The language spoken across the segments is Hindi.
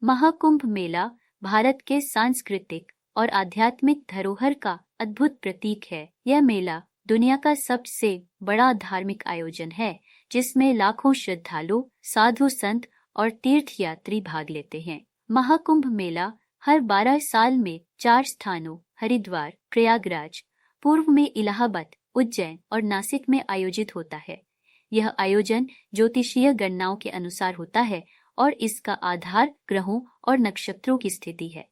महाकुंभ मेला भारत के सांस्कृतिक और आध्यात्मिक धरोहर का अद्भुत प्रतीक है। यह मेला दुनिया का सबसे बड़ा धार्मिक आयोजन है, जिसमें लाखों श्रद्धालु, साधु संत और तीर्थयात्री भाग लेते हैं। महाकुंभ मेला हर 12 साल में 4 स्थानों हरिद्वार, प्रयागराज, पूर्व में इलाहाबाद, उज्जैन और नासिक में आयोजित होता है। यह आयोजन ज्योतिषीय गणनाओं के अनुसार होता है और इसका आधार ग्रहों और नक्षत्रों की स्थिति है।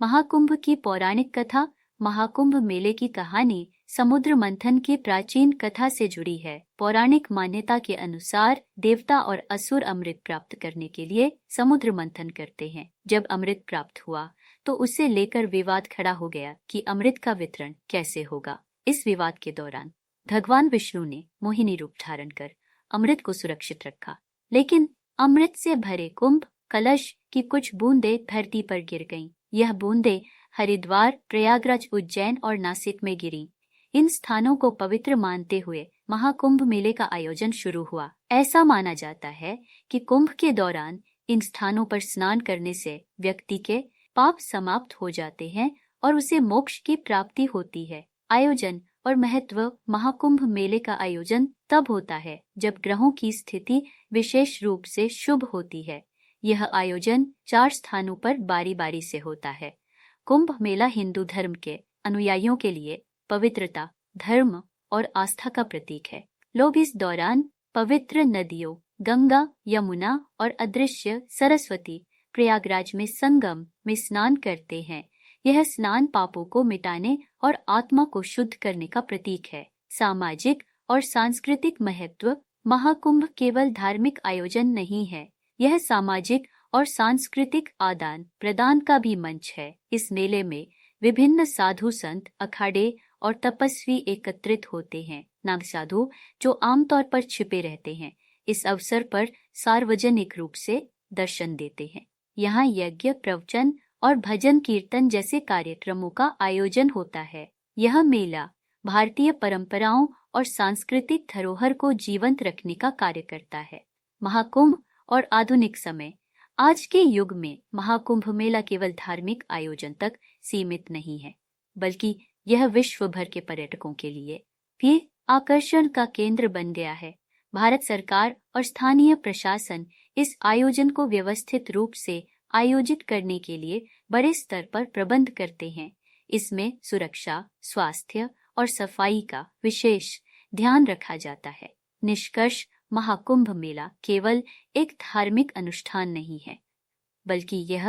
महाकुंभ की पौराणिक कथा। महाकुंभ मेले की कहानी समुद्र मंथन की प्राचीन कथा से जुड़ी है। पौराणिक मान्यता के अनुसार देवता और असुर अमृत प्राप्त करने के लिए समुद्र मंथन करते हैं। जब अमृत प्राप्त हुआ तो उसे लेकर विवाद खड़ा हो गया कि अमृत का वितरण कैसे होगा। इस विवाद के दौरान भगवान विष्णु ने मोहिनी रूप धारण कर अमृत को सुरक्षित रखा, लेकिन अमृत से भरे कुंभ कलश की कुछ बूंदें धरती पर गिर गईं। यह बूंदें हरिद्वार, प्रयागराज, उज्जैन और नासिक में गिरीं। इन स्थानों को पवित्र मानते हुए महाकुंभ मेले का आयोजन शुरू हुआ। ऐसा माना जाता है कि कुंभ के दौरान इन स्थानों पर स्नान करने से व्यक्ति के पाप समाप्त हो जाते हैं और उसे मोक्ष की प्राप्ति होती है। आयोजन और महत्व। महाकुंभ मेले का आयोजन तब होता है जब ग्रहों की स्थिति विशेष रूप से शुभ होती है। यह आयोजन 4 स्थानों पर बारी बारी से होता है। कुंभ मेला हिंदू धर्म के अनुयायियों के लिए पवित्रता, धर्म और आस्था का प्रतीक है। लोग इस दौरान पवित्र नदियों गंगा, यमुना और अदृश्य सरस्वती प्रयागराज में संगम में स्नान करते हैं। यह स्नान पापों को मिटाने और आत्मा को शुद्ध करने का प्रतीक है। सामाजिक और सांस्कृतिक महत्व। महाकुंभ केवल धार्मिक आयोजन नहीं है, यह सामाजिक और सांस्कृतिक आदान प्रदान का भी मंच है। इस मेले में विभिन्न साधु संत, अखाड़े और तपस्वी एकत्रित होते हैं। नाग साधु जो आमतौर पर छिपे रहते हैं, इस अवसर पर सार्वजनिक रूप से दर्शन देते हैं। यहाँ यज्ञ, प्रवचन और भजन कीर्तन जैसे कार्यक्रमों का आयोजन होता है। यह मेला भारतीय परंपराओं और सांस्कृतिक धरोहर को जीवंत रखने का कार्य करता है। महाकुंभ और आधुनिक समय। आज के युग में महाकुंभ मेला केवल धार्मिक आयोजन तक सीमित नहीं है, बल्कि यह विश्व भर के पर्यटकों के लिए भी आकर्षण का केंद्र बन गया है। भारत सरकार और स्थानीय प्रशासन इस आयोजन को व्यवस्थित रूप से आयोजित करने के लिए बड़े स्तर पर प्रबंध करते हैं। इसमें सुरक्षा, स्वास्थ्य और सफाई का विशेष ध्यान रखा जाता है। निष्कर्ष, महाकुंभ मेला केवल एक धार्मिक अनुष्ठान नहीं है, बल्कि यह